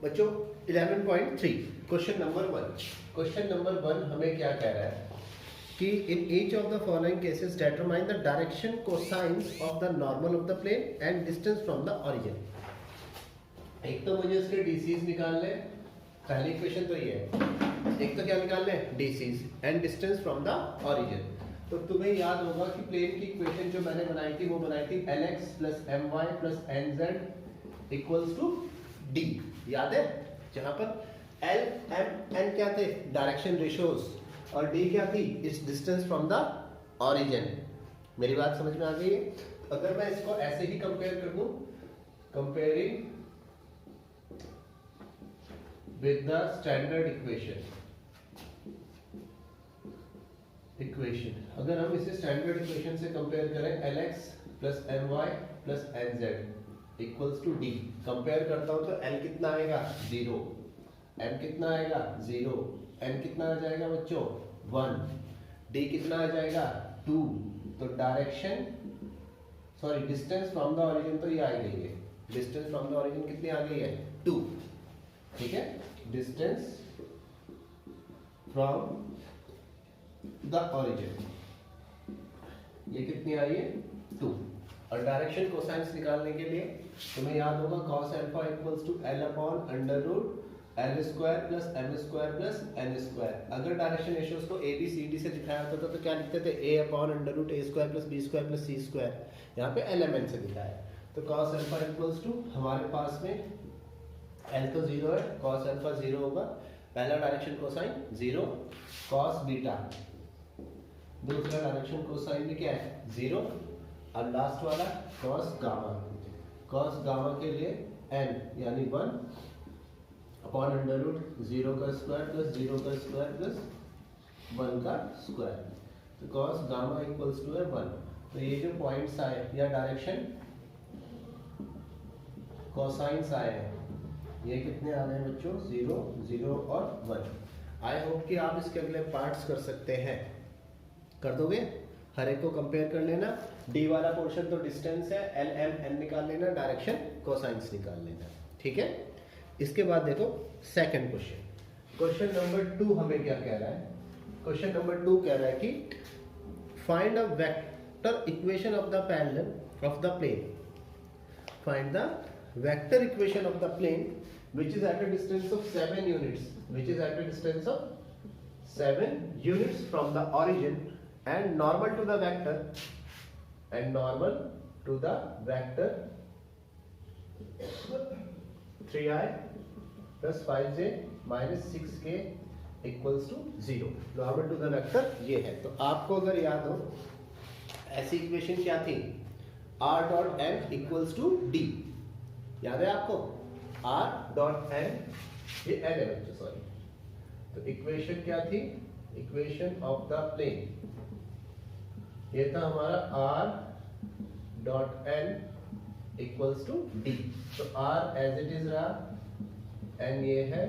बच्चों 11.3 question number one हमें क्या कह रहा है कि in each of the following cases determine the direction cosines of the normal of the plane and distance from the origin. एक तो मुझे इसके डीसीज निकालने, पहली इक्वेशन तो ये है। एक तो क्या निकालने, DCs and distance from the origin. तो तुम्हें याद होगा कि प्लेन की इक्वेशन जो मैंने बनाई थी वो बनाई थी lx plus my plus nz equals to d। याद है, जहां पर l m n क्या थे, डायरेक्शन रेशियोज, और d क्या थी, इस डिस्टेंस फ्रॉम द ओरिजिन। मेरी बात समझ में आ गई है? अगर मैं इसको ऐसे ही कंपेयर कर दूं, comparing with the standard equation, अगर हम इसे स्टैंडर्ड इक्वेशन से कंपेयर करें lx plus my plus nz equals to d, compare करता हूं तो l कितना आएगा 0, m कितना आएगा 0, n कितना आ जाएगा बच्चों 1, d कितना आ जाएगा 2। तो direction sorry distance from the origin तो ये आ गई है, डिस्टेंस फ्रॉम द ओरिजिन कितनी आ गई है 2। ठीक है, डिस्टेंस फ्रॉम द ओरिजिन ये कितनी आई है 2। और डायरेक्शन कोसाइंस निकालने के लिए तुम्हें याद होगा cos alpha equals to l upon under root l square plus m square plus n square. अगर डायरेक्शन रेशियोज को a b c d से दिखाया होता तो क्या लिखते थे, a upon under root a square plus b square plus c square. यहाँ पे l m n से दिखाया है, तो cos अल्फा इक्वल्स टू हमारे पास में l तो 0 है, cos अल्फा 0 होगा, पहला डायरेक्शन कोसाइन 0, cos बीटा दूसरा डायरेक्शन कोसाइन में क्या है 0, और लास्ट वाला cos गामा। cos गामा के लिए n यानी 1 अपॉन अंडर रूट 0 का स्क्वायर प्लस 0 का स्क्वायर प्लस 1 का स्क्वायर। तो cos गामा इक्वल्स टू है 1। तो ये जो पॉइंट्स आए या डायरेक्शन कोसाइंस आए हैं, ये कितने आ रहे हैं बच्चों 0, 0 और 1। आई होप कि आप इसके अगले पार्ट्स कर सकते हैं, कर दोगे? हर एक को कंपेयर कर लेना, d वाला पोर्शन तो डिस्टेंस है, l m n निकाल लेना, डायरेक्शन कोसाइंस निकाल लेना। ठीक है, इसके बाद देखो सेकंड क्वेश्चन, क्वेश्चन नंबर 2 हमें क्या कह रहा है। क्वेश्चन नंबर 2 कह रहा है कि find a vector equation of the parallel of the plane, find the vector equation of the plane which is at a distance of 7 units, which is at a distance of 7 units from the origin and normal to the vector, and normal to the vector 3i plus 5j minus 6k equals to 0। normal to the vector ये है। तो आपको अगर याद हो ऐसी equation क्या थी, r dot n equals to d, याद है आपको r डॉट n, ये n है बच्चों सॉरी। तो इक्वेशन क्या थी, इक्वेशन ऑफ द प्लेन ये था हमारा r dot n equals to d। तो r एज इट इज रहा, n ये है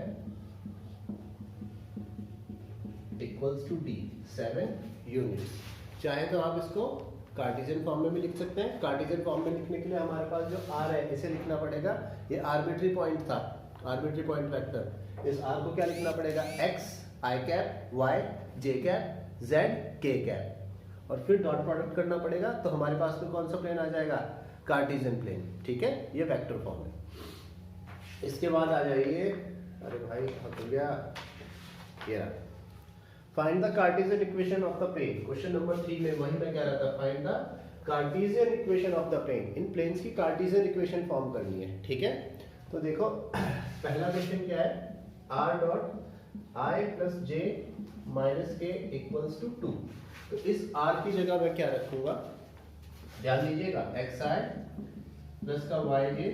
इक्वल्स टू d 7 यूनिट्स। चाहे तो आप इसको कार्टेशियन फॉर्म में भी लिख सकते हैं। कार्टेशियन फॉर्म में लिखने के लिए हमारे पास जो r है इसे लिखना पड़ेगा, ये आर्बिट्री पॉइंट था, आर्बिट्री पॉइंट वेक्टर। इस r को क्या लिखना पड़ेगा, x i cap, y j cap, z k cap, और फिर डॉट प्रोडक्ट करना पड़ेगा। तो हमारे पास में कौन सा प्लेन आ जाएगा, कार्टेशियन प्लेन। ठीक है, ये वेक्टर फॉर्म है। इसके बाद आ जाइए, अरे भाई हो गया, ये find the Cartesian equation of the plane. Question number 3 में वही मैं कह रहा था, find the Cartesian equation of the plane. इन प्लेन्स की कार्टेशियन इक्वेशन फॉर्म करनी है। ठीक है, तो देखो पहला क्वेश्चन क्या है, r dot i plus j minus के इक्वल्स टू 2। तो इस r की जगह मैं क्या रखूंगा, ध्यान दीजिएगा, xi प्लस का yj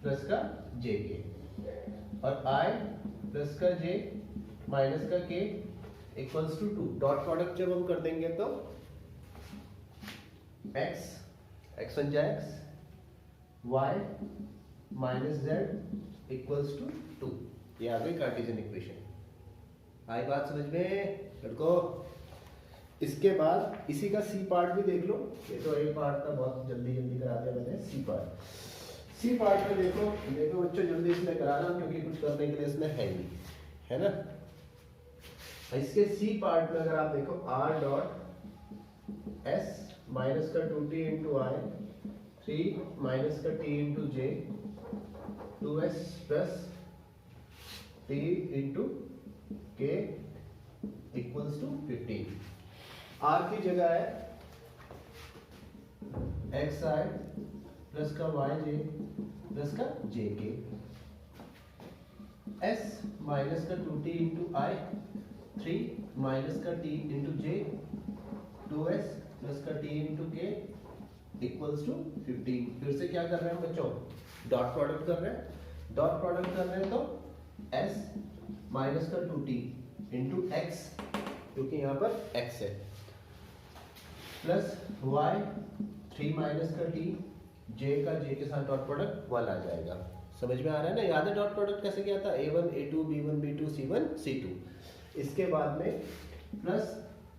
प्लस का jk, और i प्लस का j माइनस का k equals to 2। Dot product जब हम कर देंगे तो x x1 x y minus z equals to 2। ये आ गई कार्टेशियन इक्वेशन। आई बात समझ में लड़को? इसके बाद इसी का सी पार्ट भी देख लो, ये तो ए पार्ट था, बहुत जल्दी जल्दी करा दिया मैंने। सी पार्ट, सी पार्ट में देखो देखो बच्चों, जल्दी इसमें करा रहा हूँ क्योंकि कुछ करने के लिए इसमें है नहीं, है ना। इसके सी पार्ट में अगर आप देखो आर डॉट एस माइनस का 2t इंटू आई 3 माइनस का t इंटू जे 2s प्लस t इंटू के इक्वल्स टू 15। आर की जगह है एक्स आई प्लस का वाई जे प्लस का जे के, एस माइनस का 2t इंटू आई 3 माइनस का t इंटू जे 2s प्लस का t इंटू के इक्वल्स टू 15। फिर से क्या कर रहे हैं बच्चों, डॉट प्रोडक्ट कर रहे हैं। डॉट प्रोडक्ट कर रहे हैं तो s माइनस का 2t इंटू एक्स, क्योंकि यहाँ पर x है, प्लस y 3 माइनस का t, j का j के साथ डॉट प्रोडक्ट 1 आ जाएगा। समझ में आ रहा है ना। याद है डॉट प्रोडक्ट कैसे किया था, a1 a2 b1 b2 c1 c2। इसके बाद में प्लस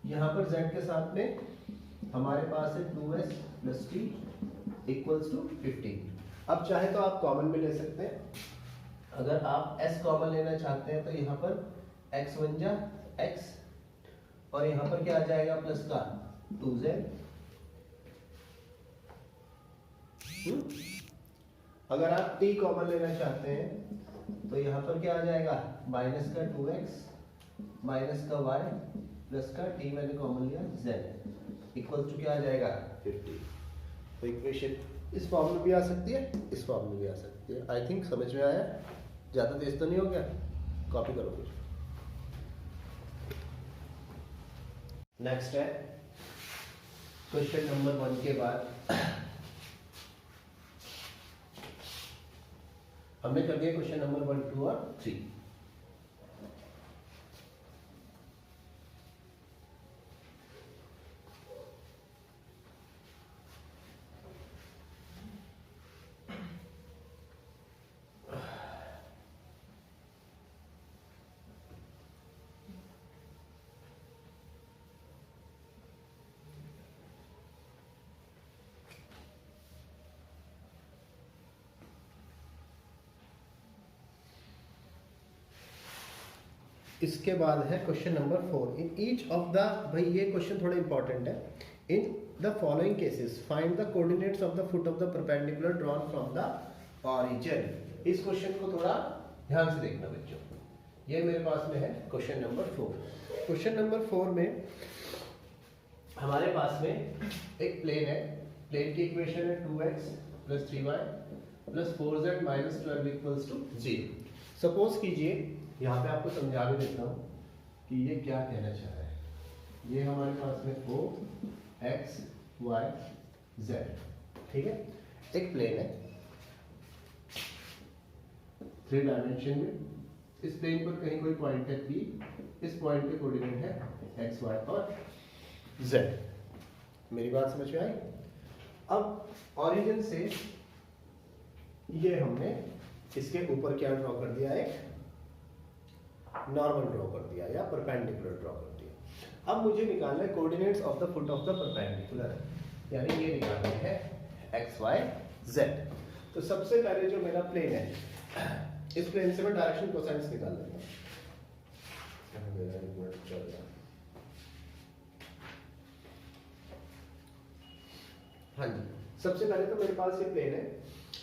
यहाँ पर z के साथ में हमारे पास है 2s plus t equals to 15। अब चाहे तो आप कॉमन में ले सकते हैं। अगर आप s कॉमन लेना चाहते हैं तो यहाँ पर x बन जा x और यहाँ पर क्या आ जाएगा प्लस का 2z। अगर आप t कॉमन लेना चाहते हैं तो यहाँ पर क्या आ जाएगा माइनस का 2x माइनस का y प्लस का t मैंने कॉमन लिया z इक्वल टू क्या आ जाएगा 50। तो इक्वेशन इस फॉर्म में भी आ सकती है, इस फॉर्म में भी आ सकती है। आई थिंक समझ में आया, ज़्यादा तेज तो नहीं हो गया। कॉपी करो फिर। नेक्स्ट है क्वेश्चन नंबर 1 के बाद हमने कर दिया क्वेश्चन नंबर 1 2 और 3। इसके बाद है question number 4। In each of the, भाई ये क्वेश्चन थोड़ा इंपॉर्टेंट है। In the following cases find the coordinates of the foot of the perpendicular drawn from the origin. इस क्वेश्चन को थोड़ा ध्यान से देखना बच्चों। ये मेरे पास में है क्वेश्चन नंबर 4। क्वेश्चन नंबर 4 में हमारे पास में एक प्लेन है। प्लेन की इक्वेशन है 2x plus 3y plus 4z minus 12 equals to 0। Suppose कीजिए, यहाँ पे आपको समझा भी देता हूँ कि ये क्या कहना चाह रहा है। ये हमारे पास में O x y z, ठीक है। एक प्लेन है 3 डायमेंशन में। इस प्लेन पर कहीं कोई पॉइंट है P, इस पॉइंट पे कोऑर्डिनेट है x y और z। मेरी बात समझ में आई। अब ओरिजिन से ये हमने इसके ऊपर क्या ड्रॉ कर दिया, एक नॉर्मल ड्रॉ कर दिया या परपेंडिकुलर ड्रॉ कर दिया। अब मुझे निकालना है coordinates of the foot of the perpendicular, यानी ये निकालना है एक्स वाई जेड। तो सबसे पहले जो मेरा प्लेन है, इस प्लेन से मैं डायरेक्शन कोसाइंस निकाल लेता हूँ। हाँ जी, सबसे पहले तो मेरे पास ये प्लेन है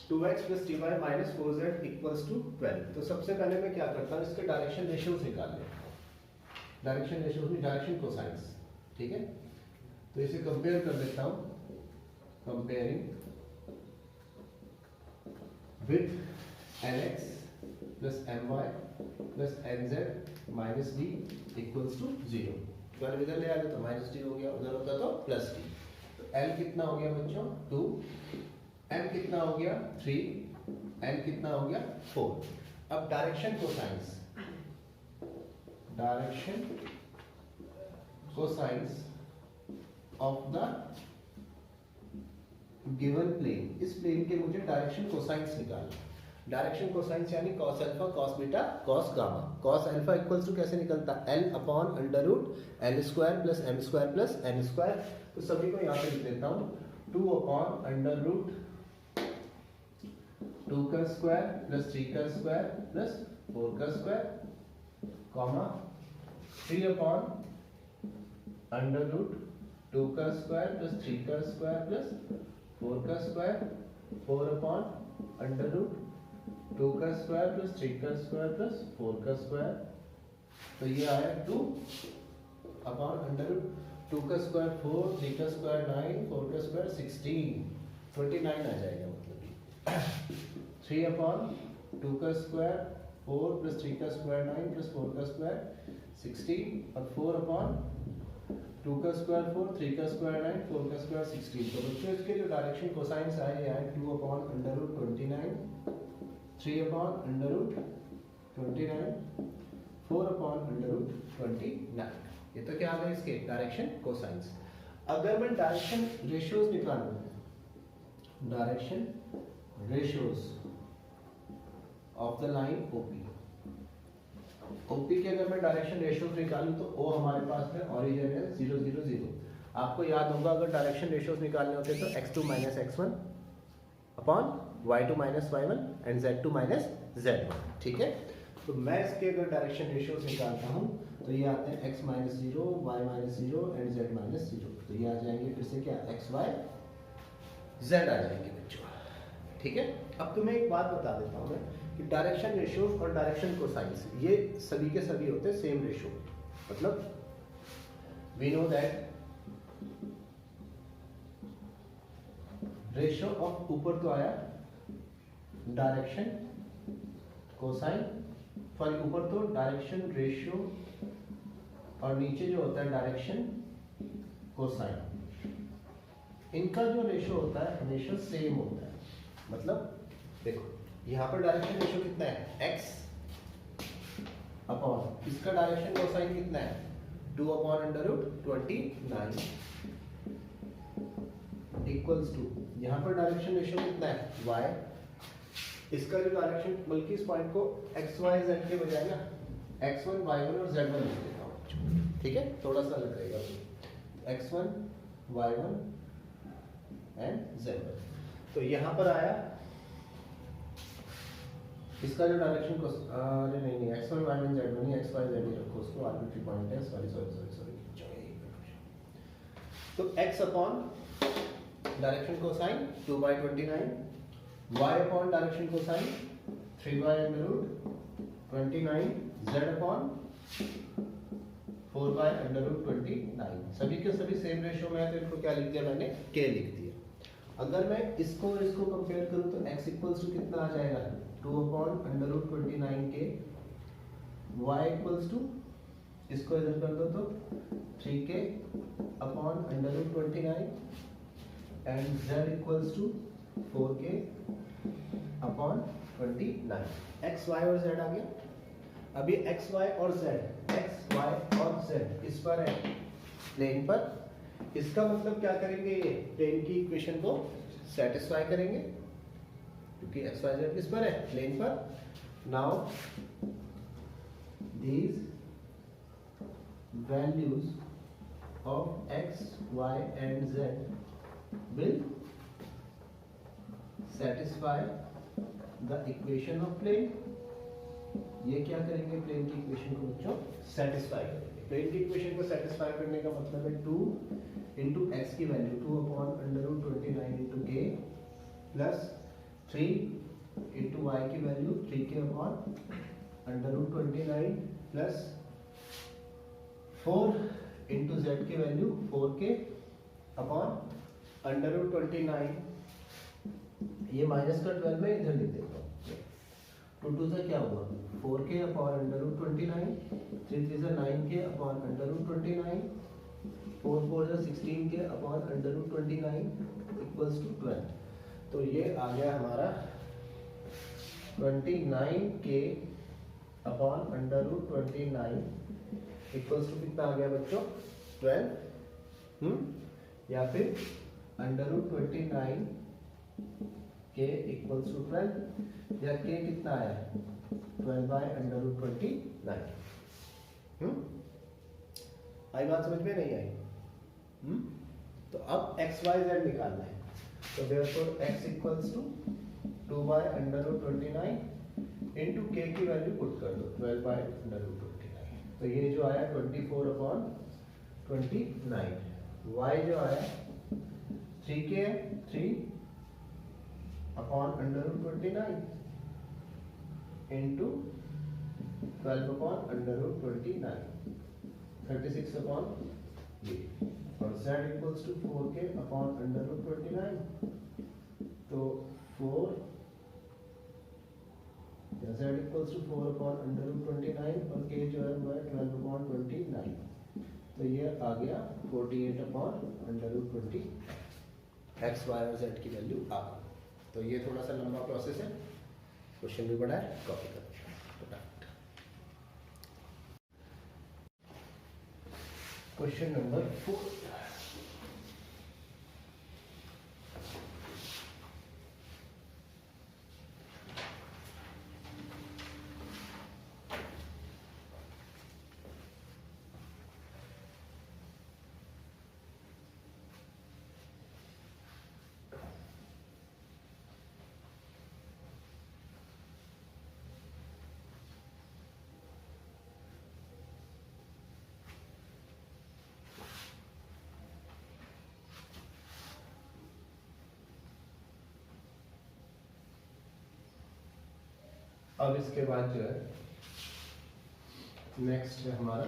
2x plus T Y minus 4z equals to 12। तो सबसे पहले मैं क्या करता हूँ, इसके डायरेक्शन रेशियोज निकाल लेता हूँ। डायरेक्शन रेशियोज में डायरेक्शन कोसाइंस, ठीक है। तो इसे कंपेयर कर लेता हूँ, comparing with nx plus my plus nz minus d equals to 0। अगर इधर ले आते तो माइनस डी हो गया, उधर होता तो प्लस डी। तो l कितना हो गया बच्चों 2, m कितना हो गया 3, n कितना हो गया 4। अब direction cosines, direction cosines of the given plane, इस प्लेन के मुझे डायरेक्शन कोसाइंस निकालना। डायरेक्शन कोसाइंस यानी cos alpha cos beta cos gamma. cos alpha equals to कैसे निकलता है, l upon under root l square plus m square plus n square. तो सभी को यहाँ पे लिख देता हूँ 2 अपॉन अंडर रूट 2 का स्क्वायर प्लस 3 का स्क्वायर प्लस 4 का square comma 3 upon under root 2 का स्क्वायर प्लस 3 का स्क्वायर प्लस 4 का स्क्वायर 4 अपॉन अंडर रूट 2 का स्क्वायर प्लस 3 का स्क्वायर प्लस 4 का स्क्वायर। तो ये आया 2 अपॉन अंडर रूट 2 का स्क्वायर 4, 3 का स्क्वायर 9, 4 का स्क्वायर 16, 29 आ जाएगा मतलब 3 अपॉन 2 का स्क्वायर 4 प्लस 3 का स्क्वायर 9 प्लस 4 का स्क्वायर 16 और 4 अपॉन 2 का स्क्वायर 4, 3 का स्क्वायर 9, 4 का स्क्वायर 16। तो बच्चों इसके जो डायरेक्शन कोसाइंस आए ये आए 2 upon under root 29, 3 upon under root 29, 4 upon under root 29। ये तो क्या आ गया इसके डायरेक्शन कोसाइंस। अगर मैं डायरेक्शन रेशियोज निकालूं, direction ratios of the line OP, OP के अगर मैं डायरेक्शन रेशियोज निकालूं तो ओ हमारे पास में ओरिजिन है 0 0 0। आपको याद होगा अगर डायरेक्शन रेशियोज निकालने होते तो x2 minus x1 upon y2 minus y1 and z2 minus z1। ठीक है, तो मैं इसके अगर डायरेक्शन रेशियोज निकालता हूं तो ये आते हैं x minus 0, y minus 0 and z minus 0। तो ये आ जाएंगे फिर से क्या x y z आ जाएंगे बच्चों। ठीक है, अब तुम्हें एक बात बता देता हूँ मैं कि डायरेक्शन रेशियोज और डायरेक्शन कोसाइंस ये सभी के सभी होते हैं सेम रेशियो। मतलब we know that ratio of ऊपर तो आया डायरेक्शन कोसाइन, सॉरी ऊपर तो डायरेक्शन रेशियो और नीचे जो होता है डायरेक्शन कोसाइन, इनका जो रेशियो होता है हमेशा सेम होता है। मतलब देखो यहाँ पर डायरेक्शन रेशियो कितना है x अपॉन इसका डायरेक्शन कोसाइन कितना है 2 upon under root 29 equals to यहाँ पर डायरेक्शन रेशियो कितना है y, इसका जो डायरेक्शन बल्कि इस पॉइंट को x y z के बजाय ना x1 y1 और z1 लिख देता हूँ। ठीक है, थोड़ा सा अलग रहेगा x1 y1 एंड z1। तो यहाँ पर आया इसका जो डायरेक्शन को अरे नहीं x1 y1 z1 नहीं x y z ही रखो, उसको आर्बिट्री पॉइंट है, सॉरी। तो x upon direction cosine 2/29, y upon direction cosine 3/√29, z upon 4/√29। सभी के सभी सेम रेशियो में है तो इनको क्या लिख दिया मैंने k लिख दिया। अगर मैं इसको कंपेयर करूं तो x इक्वल्स टू कितना आ जाएगा 2 अपॉन √29 के, y इक्वल्स टू इसको इधर कर दो तो 3k upon √29 and z equals to 4k upon 29। x y और z आ गया। अब ये x y और z इस पर है प्लेन पर, इसका मतलब क्या करेंगे, ये प्लेन की इक्वेशन को सेटिस्फाई करेंगे क्योंकि x y z किस पर है प्लेन पर। Now these values of x y and z will satisfy the equation of plane। ये क्या करेंगे प्लेन की इक्वेशन को बच्चों सेटिस्फाई करेंगे। प्लेन की इक्वेशन को सेटिस्फाई करने का मतलब है 2 इंटू एक्स की वैल्यू 2 अपॉन √29 इंटू के प्लस 3 इंटू वाई की value 3k upon √29 plus 4 into Z की वैल्यू 4k अपॉन √29। ये माइनस का 12 में इधर लिख देता हूँ। 2 से क्या हुआ 4k अपॉन √29, 3 से 9k अपॉन √29, 4 से 16k अपॉन √29 इक्वल्स टू 12। तो ये आ गया हमारा 29k अपॉन √29 इक्वल्स टू कितना आ गया बच्चों 12, या फिर √29 k इक्वल्स टू 12, या k कितना आया 12/√29। आई बात समझ में नहीं आई? तो अब x y z निकालना है, तो therefore x equals to 2/√29 into के की वैल्यू पुट कर दो 12/√29। तो ये जो आया 24/29। y जो आया 3k है 3/√29 इंटू 12/√29 36 और z इक्वल्स टू 4k/√29। तो 4 z इक्वल्स टू 4/√29 और k जो है वो है 12/29। तो ये आ गया 48/√20 x y और z की वैल्यू आ गई। तो ये थोड़ा सा लंबा प्रोसेस है, क्वेश्चन भी बड़ा है, कॉपी कर। Question number 4। अब इसके बाद जो है नेक्स्ट है हमारा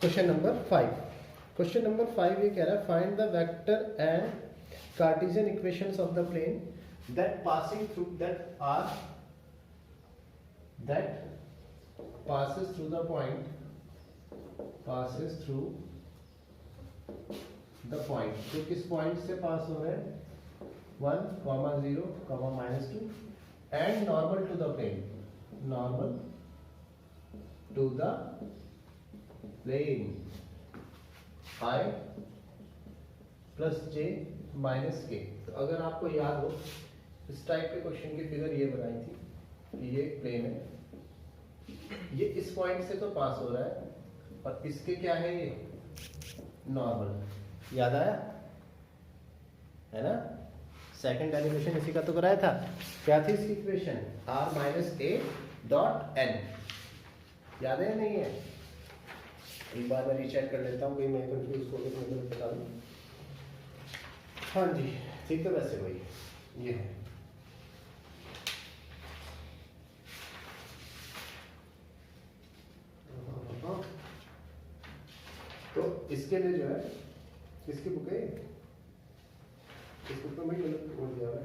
क्वेश्चन नंबर 5। क्वेश्चन नंबर 5 ये कह रहा है find the vector and Cartesian equations of the plane that passing through that are that passes through the point तो किस पॉइंट से पास हो रहे हैं 1, 0, -2 and normal to the plane I plus j minus k। तो अगर आपको याद हो इस टाइप के क्वेश्चन की फिगर ये बनाई थी कि ये प्लेन है, ये इस पॉइंट से तो पास हो रहा है और इसके क्या है ये नॉर्मल। याद आया है ना? सेकंड डेरिवेशन इसी का तो कराया था। क्या थी इसकी equation r minus a dot n। याद है नहीं है? एक बार मैं रीचेक कर लेता हूँ, कोई मैं कंफ्यूज हो गया तो मैं बता दूँ। हाँ जी ठीक है, वैसे वही ये है। तो इसके लिए जो है किसकी बुक है, इस बुक में बोल दिया है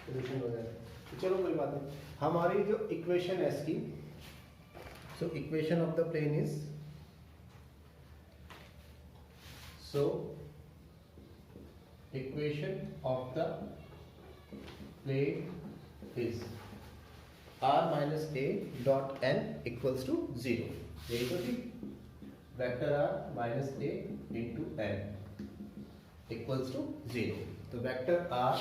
सोल्यूशन वगैरह। तो चलो कोई बात नहीं, हमारी जो इक्वेशन है इसकी, so equation of the plane is equation of the plane is r minus a dot n equals to 0। यही तो थी, vector r minus a into n equals to 0। तो वेक्टर r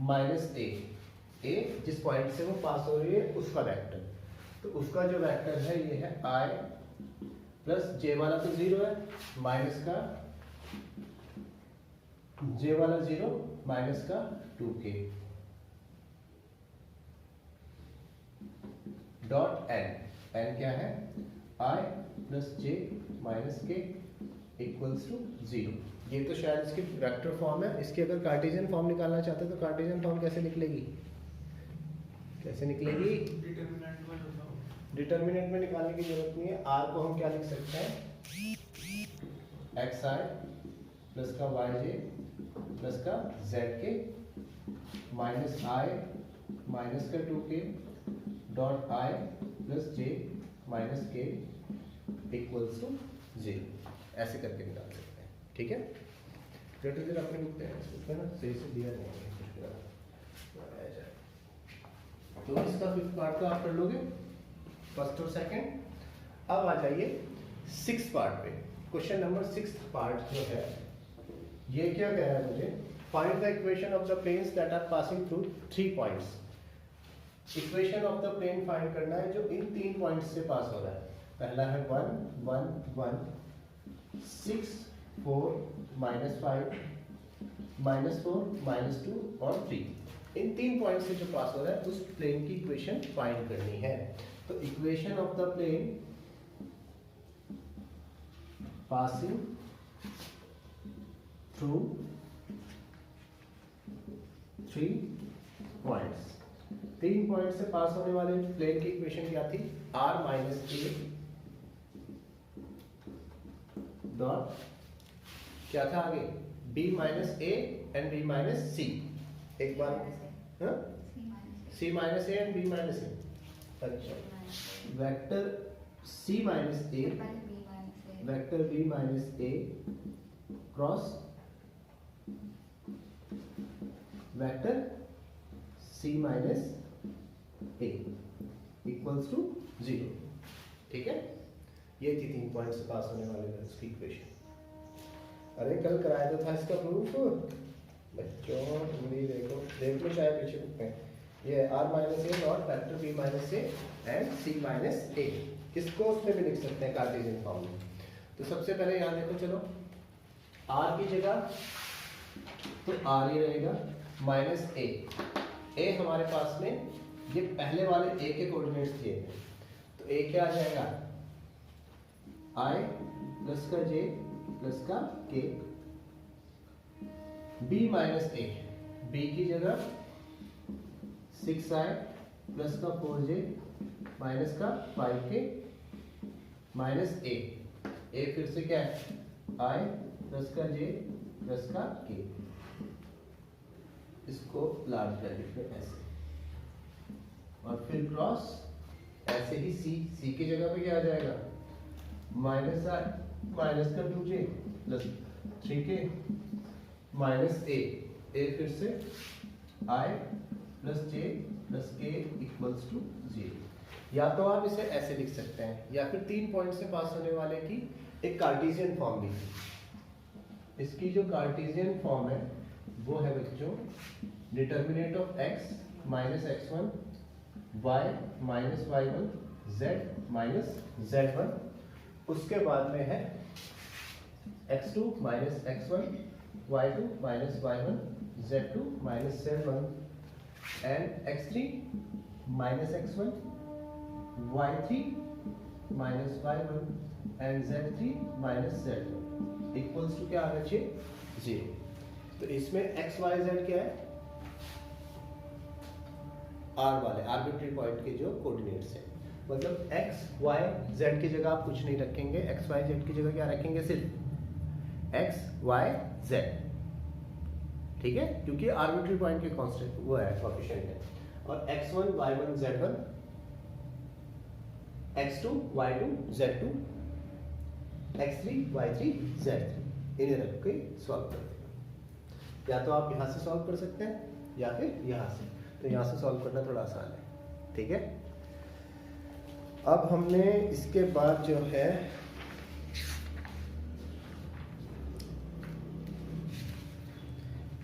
माइनस a जिस point से वो पास हो रही है उसका वेक्टर, तो उसका जो वेक्टर है ये है i प्लस j वाला तो 0 है, माइनस का j वाला 0 माइनस का 2k डॉट n। n क्या है i plus j minus k equals to 0। ये तो शायद इसकी वेक्टर फॉर्म है। इसकी अगर कार्टेशियन फॉर्म निकालना चाहते हो तो कार्टेशियन फॉर्म कैसे निकलेगी, कैसे निकलेगी? डिटर्मिनेंट में निकालने की जरूरत नहीं है। r को हम क्या लिख सकते हैं xi प्लस का yj प्लस का zk माइनस i माइनस का 2k dot i plus j minus k equals to 0। ऐसे करके निकाल सकते हैं, ठीक है? डिटेल अपने बुक पे ना सही से दिया नहीं है, तो इसका फिफ्थ पार्ट तो आप कर लोगे, फर्स्ट और सेकंड। अब आ जाइए सिक्स्थ पार्ट पे। क्वेश्चन नंबर 6 पार्ट जो है ये क्या कह रहा है मुझे, find the equation of the planes that are passing through 3 points. Equation of the plane find करना है जो इन 3 पॉइंट्स से पास हो रहा है। पहला है 1 1 1 6 4 -5 -4 -2 और 3। इन 3 पॉइंट से जो पास हो रहा है उस प्लेन की इक्वेशन फाइंड करनी है। तो equation of the plane passing through 3 points. 3 point से पास होने वाले प्लेन की इक्वेशन क्या थी? r माइनस ए डॉट क्या था आगे? b minus A and b minus C. एक बार c minus A and b minus A. अच्छा, vector c minus A vector b minus A cross vector c minus A equals to 0। ठीक है, ये थी 3 पॉइंट से पास होने वाले उसकी इक्वेशन। अरे कल कराया तो था इसका प्रूफ बच्चों, हिंदी देखो, देख लो चाहे पीछे बुक में। ये r minus A dot factor b minus A and c minus A, इसको उसमें भी लिख सकते हैं कार्टेशियन फॉर्म में। तो सबसे पहले यहाँ देखो, चलो r की जगह तो r ही रहेगा माइनस ए हमारे पास में ये पहले वाले a के कोऑर्डिनेट्स दिए हैं, तो a क्या आ जाएगा? i प्लस का j प्लस का k। b माइनस ए, b की जगह 6i प्लस का 4j माइनस का 5k माइनस a फिर से क्या है? i प्लस का j प्लस का k। इसको लार्ज ब्रैकेट में ऐसे, और फिर क्रॉस ऐसे ही c की जगह पे क्या आ जाएगा? माइनस i माइनस का 2j plus 3k minus a फिर से i plus j plus k equals to 0। या तो आप इसे ऐसे लिख सकते हैं, या फिर 3 पॉइंट से पास होने वाले की एक कार्टेशियन फॉर्म लिखिए। इसकी जो कार्टेशियन फॉर्म है वो है बच्चों, determinant of x minus x1 y minus y1 z minus z1, उसके बाद में है x2 minus x1 y2 minus y1 z2 minus z1 and x3 minus x1 y3 minus y1 and z3 minus z1 equals to क्या आना चाहिए? 0। तो इसमें x y z क्या है? r वाले आर्बिट्री पॉइंट के जो कोऑर्डिनेट्स हैं, मतलब x y z की जगह आप कुछ नहीं रखेंगे, x y z की जगह क्या रखेंगे? सिर्फ x y z। ठीक है, क्योंकि आर्बिट्री पॉइंट के कांस्टेंट वो है, कोएफिशिएंट है। और x1 y1 z1 x2 y2 z2 x3 y3 z3, इन्हें रख के सॉल्व कर देंगे। या तो आप यहां से सॉल्व कर सकते हैं या फिर यहां से। तो यहां से सॉल्व करना थोड़ा आसान है। ठीक है, अब हमने इसके बाद जो है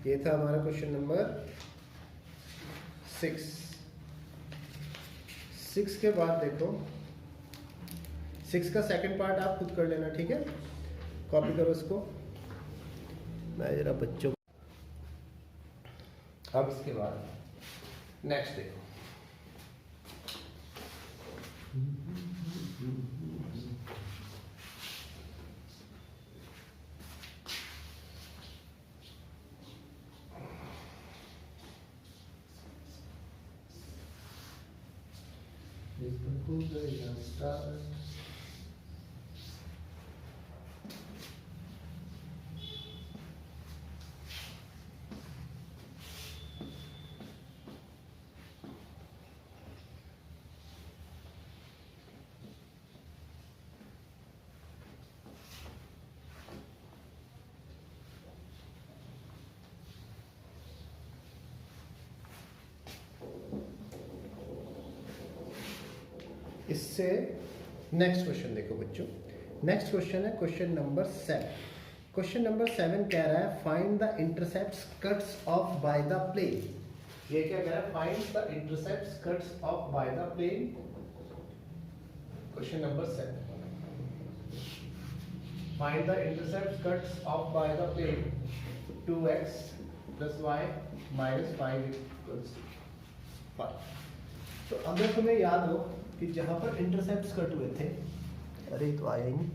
ये था हमारा क्वेश्चन नंबर 6 के बाद देखो 6 का सेकंड पार्ट आप खुद कर लेना। ठीक है, कॉपी करो इसको, मैं जरा बच्चों। अब इसके बाद नेक्स्ट देखो, इससे नेक्स्ट क्वेश्चन देखो बच्चों। नेक्स्ट क्वेश्चन है क्वेश्चन नंबर 7। क्वेश्चन नंबर 7 कह रहा है find the intercepts cuts off by the plane. ये क्या कह रहा है? Find the intercepts cuts off by the plane. Question number 7। Find the intercept cuts off by the plane 2x plus y minus 5 equals 5। तो अगर तुम्हें याद हो कि जहां पर इंटरसेप्ट्स कट हुए थे, अरे तो आया ही नहीं,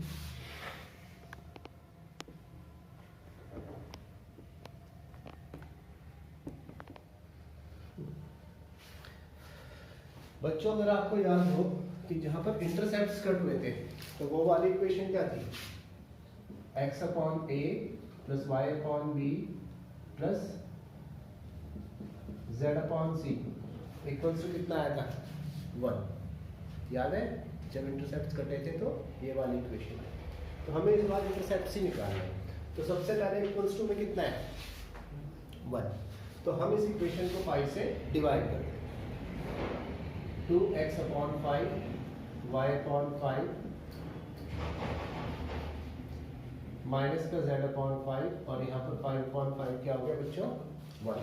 बच्चों अगर आपको याद हो कि जहां पर इंटरसेप्ट्स कट हुए थे तो वो वाली इक्वेशन क्या थी, x upon a plus y upon b plus z upon c equals to कितना आया था 1। याद है जब इंटरसेप्ट्स कटे थे तो ये वाली इक्वेशन है। तो हमें इस बार इंटरसेप्ट्स ही निकालना है। तो सबसे पहले इक्वल्स टू में कितना है 1। तो हम इस इक्वेशन को 5 से डिवाइड कर दें। 2x upon 5 y upon 5 minus का z अपॉन 5 और यहाँ पर 5 अपॉन 5 क्या हो गया बच्चों 1।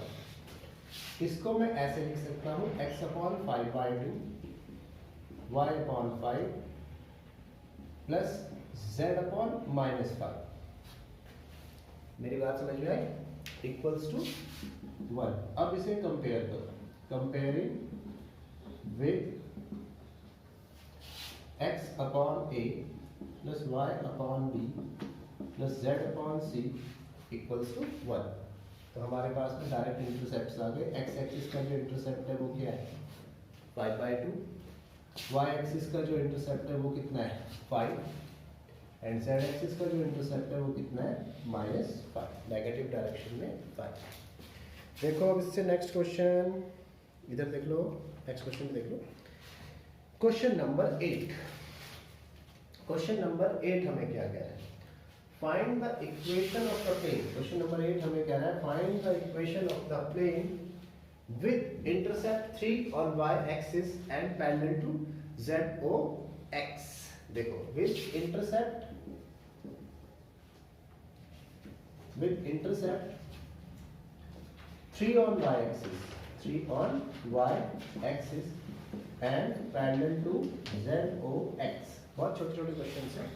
इसको मैं ऐसे लिख सकता हूँ x upon 5 by 2 y upon 5 plus z upon minus 5। मेरी बात समझ में आई, इक्वल्स टू 1। अब इसे कंपेयर करो, comparing with x upon a plus y upon b plus z upon c equals to 1। तो हमारे पास में डायरेक्ट इंटरसेप्ट्स आ गए। x एक्सिस का जो इंटरसेप्ट है वो क्या है 5/2, y एक्सिस का जो इंटरसेप्ट है वो कितना है 5 एंड z एक्सिस का जो इंटरसेप्ट है वो कितना है -5, नेगेटिव डायरेक्शन में 5। देखो अब इससे नेक्स्ट क्वेश्चन इधर देख लो, नेक्स्ट क्वेश्चन देख लो, क्वेश्चन नंबर 8। क्वेश्चन नंबर 8 हमें क्या कह रहा है, find the equation of the plane. Question number 8 हमें कह रहा है find the equation of the plane with intercept 3 on y axis and parallel to ZOX। देखो with intercept 3 on y axis, 3 on y axis and parallel to ZOX। बहुत छोटे छोटे question हैं।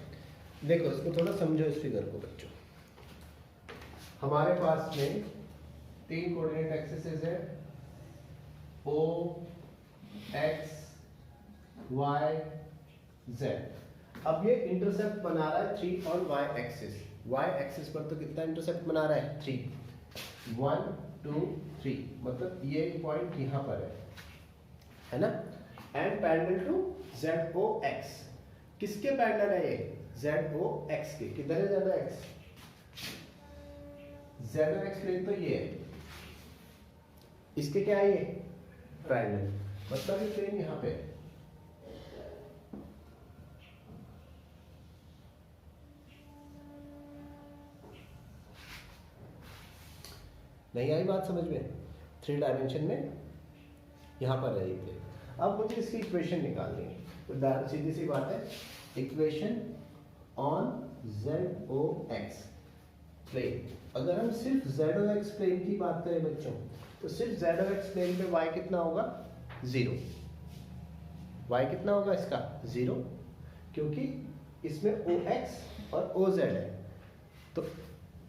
देखो इसको थोड़ा समझो इस फिगर को बच्चों। हमारे पास में 3 कोऑर्डिनेट एक्सिस है O X Y Z। अब ये इंटरसेप्ट बना रहा है 3 on y axis. y axis पर तो कितना इंटरसेप्ट बना रहा है 3, 1 2 3, मतलब ये पॉइंट यहाँ पर है ना। And parallel to ZOX। किसके पैरेलल है ये ZOX के। किधर है ZOX? ZOX प्लेन तो ये है, इसके क्या है ये पैरेलल, मतलब ये प्लेन यहाँ पे है। नहीं आई बात समझ में? 3 डायमेंशन में यहाँ पर है ये प्लेन। अब मुझे इसकी इक्वेशन निकालनी है, तो सीधी सी बात है, इक्वेशन ऑन ZOX प्लेन। अगर हम सिर्फ ZOX प्लेन की बात करें बच्चों, तो सिर्फ ZOX प्लेन पे y कितना होगा 0। y कितना होगा इसका 0, क्योंकि इसमें OX और OZ है। तो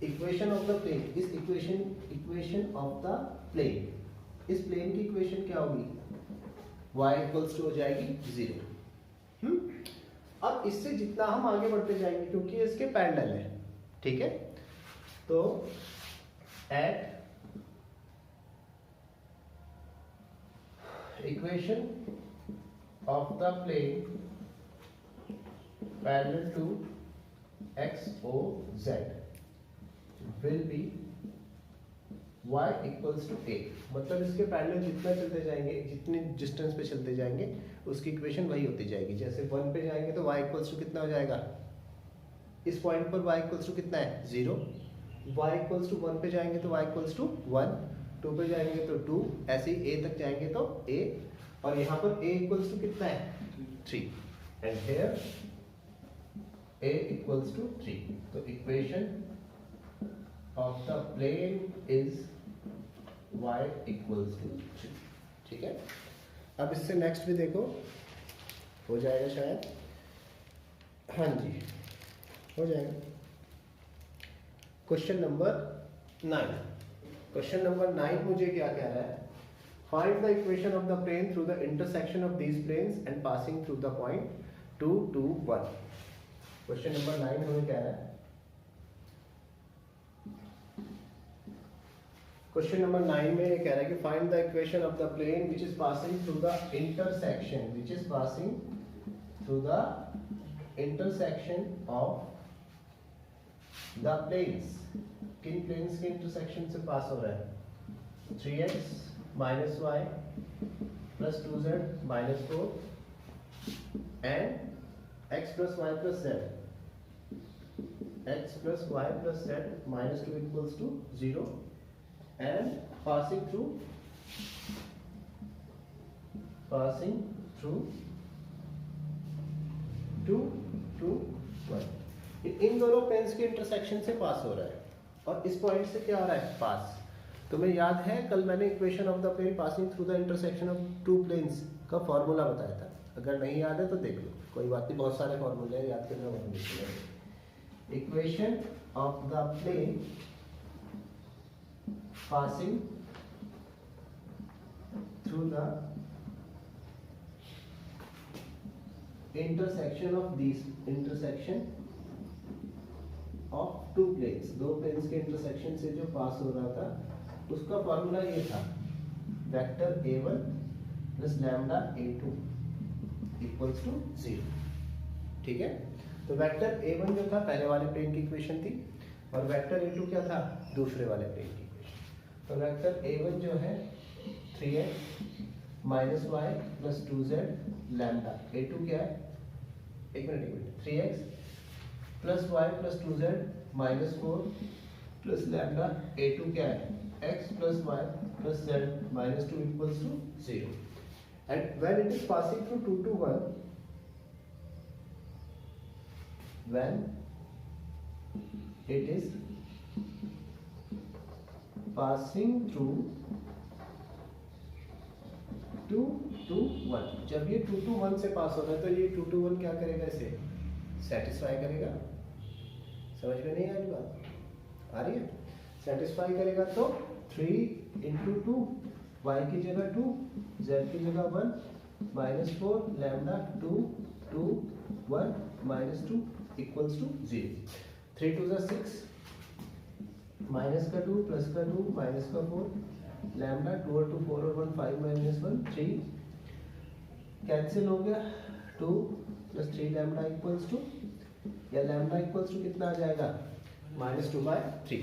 इक्वेशन ऑफ द प्लेन, इस इक्वेशन ऑफ द प्लेन, इस प्लेन की इक्वेशन क्या होगी y इक्वल्स टू हो जाएगी 0। अब इससे जितना हम आगे बढ़ते जाएंगे, क्योंकि इसके पैरेलल है, ठीक है, तो at equation of the plane parallel to XOZ will be y equals to a। मतलब इसके पैरेलल जितना चलते जाएंगे, जितने डिस्टेंस पे चलते जाएंगे, उसकी इक्वेशन वही होती जाएगी। जैसे 1 पे जाएंगे तो y इक्वल्स टू कितना हो जाएगा, इस पॉइंट पर y इक्वल्स टू कितना है 0। y इक्वल्स टू 1 पे जाएंगे तो y इक्वल्स टू 1, 2 पे जाएंगे तो 2, ऐसे ही a तक जाएंगे तो a, और यहाँ पर a इक्वल्स टू कितना है 3 and here a equals to 3। तो इक्वेशन of the plane is y equals to 3। ठीक है, अब इससे नेक्स्ट भी देखो, हो जाएगा शायद, हाँ जी हो जाएगा। Question number 9। क्वेश्चन नंबर 9 मुझे क्या कह रहा है, find the equation of the plane through the intersection of these planes and passing through the point 2 2 1। Question number 9 हमें कह रहा है, क्वेश्चन नंबर 9 में ये कह रहा है कि find the equation of the plane which is passing through the intersection, which is passing through the intersection of the planes. किन प्लेन्स के इंटरसेक्शन से पास हो रहा है, 3x minus y plus 2z minus 4 and x plus y plus z, x plus y plus z minus 2 equals to 0 and passing through 2 2 1। इन दोनों planes के intersection से पास हो रहा है और इस पॉइंट से क्या हो रहा है, पास। तुम्हें याद है कल मैंने equation of the plane passing through the intersection of two planes का फॉर्मूला बताया था, अगर नहीं याद है तो देख लो, कोई बात नहीं, बहुत सारे फॉर्मूले हैं, याद करना बहुत मुश्किल है। Equation of the plane passing through the intersection of this, intersection of two planes, दो प्लेन्स के इंटरसेक्शन से जो पास हो रहा था उसका फॉर्मूला ये था, vector a1 plus lambda a2 equals to 0। ठीक है, तो वेक्टर a1 जो था पहले वाले प्लेन की इक्वेशन थी और वेक्टर a2 क्या था, दूसरे वाले प्लेन की इक्वेशन। तो वेक्टर a1 जो है 3x minus y plus 2z lambda, a2 क्या है, एक minute 3x plus y plus 2z minus 4 plus lambda, a2 क्या है, x plus y plus z minus 2 equals to 0 and when it is passing through 2 to 1, when it is passing through 2 to 1, जब ये 2 to 1 से pass हो रहा है तो ये 2 to 1 क्या करेगा, इसे सेटिस्फाई करेगा। समझ में नहीं आ रही बात, आ रही है, सेटिस्फाई करेगा तो 3 into 2, y की जगह 2, z की जगह 1 minus 4 lambda 2 2 1 minus 2 equals to 0। 3 2 6 minus का 2 प्लस का 2 माइनस का 4 लैम्डा 2 और 2 4 और 1 5 माइनस 1 3 कैंसिल हो गया, 2 प्लस 3 लैम्डा इक्वल्स टू, या लैम्डा इक्वल्स टू कितना आ जाएगा, -2/3।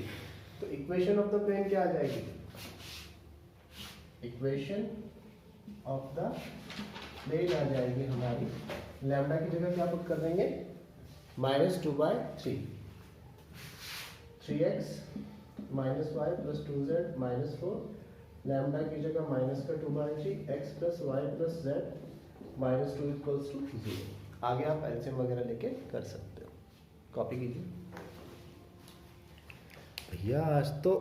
तो इक्वेशन ऑफ द प्लेन क्या आ जाएगी, इक्वेशन ऑफ द प्लेन आ जाएगी हमारी, लैम्डा की जगह क्या पुट कर देंगे, -2/3, 3x minus y plus 2z minus 4 lambda की जगह माइनस का 2/3, x plus y plus z minus 2 equals to 0। आगे आप एलसीएम वगैरह लेके कर सकते हो, कॉपी कीजिए भैया। आज तो